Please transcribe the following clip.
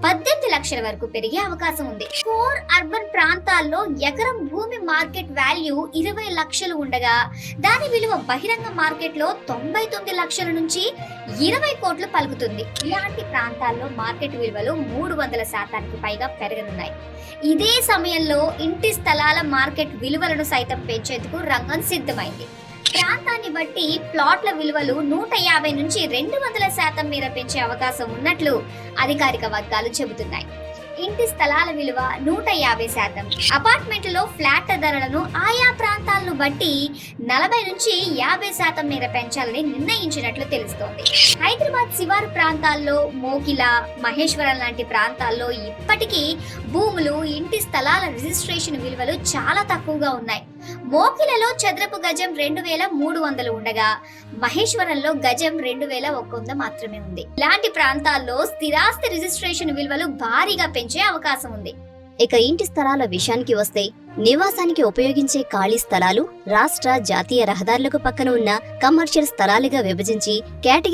18 లక్షల వరకు పెరిగే అవకాశం ఉంది. కోర్ అర్బన్ ప్రాంతాల్లో ఎకరం భూమి మార్కెట్ వాల్యూ 20 లక్షలు ఉండగా దాని విలువ బహిరంగ మార్కెట్ లో 99 లక్షల నుంచి 20 కోట్లు పలుకుతుంది. ఇలాంటి ప్రాంతాల్లో మార్కెట్ విలువలు 300% పైగా పెరగనున్నాయి. ఇదే సమయంలో ఇంటి స్థలాల మార్కెట్ విలువలను సైతం పెంచేందుకు రంగం సిద్ధమైంది. ప్రాంతాన్ని బట్టి ప్లాట్ల విలువలు 150 నుంచి 200% మేర పెంచే అవకాశం ఉన్నట్లు అధికారిక వర్గాలు చెబుతున్నాయి. ఇంటి స్థలాల విలువ 150%, అపార్ట్మెంట్లలో ఫ్లాట్ల ధరలను ఆయా ప్రాంతాలను బట్టి 40 నుంచి 50% మేర పెంచాలని నిర్ణయించినట్లు తెలుస్తోంది. హైదరాబాద్ శివారు ప్రాంతాల్లో మోకిల, మహేశ్వరం లాంటి ప్రాంతాల్లో ఇప్పటికీ భూములు, ఇంటి స్థలాల రిజిస్ట్రేషన్ విలువలు చాలా తక్కువగా ఉన్నాయి. మోకిలలో చదరపు గజం 2300 ఉండగా మహేశ్వరంలో గజం 2100 మాత్రమే ఉంది. ఇలాంటి ప్రాంతాల్లో స్థిరాస్తి రిజిస్ట్రేషన్ విలువలు భారీగా పెంచే అవకాశం ఉంది. ఇక ఇంటి స్థలాల విషయానికి వస్తే, నివాసానికి ఉపయోగించే ఖాళీ స్థలాలు రాష్ట్ర, జాతీయ రహదారులకు పక్కన ఉన్న కమర్షియల్ స్థలాలుగా విభజించి కేటగిరీ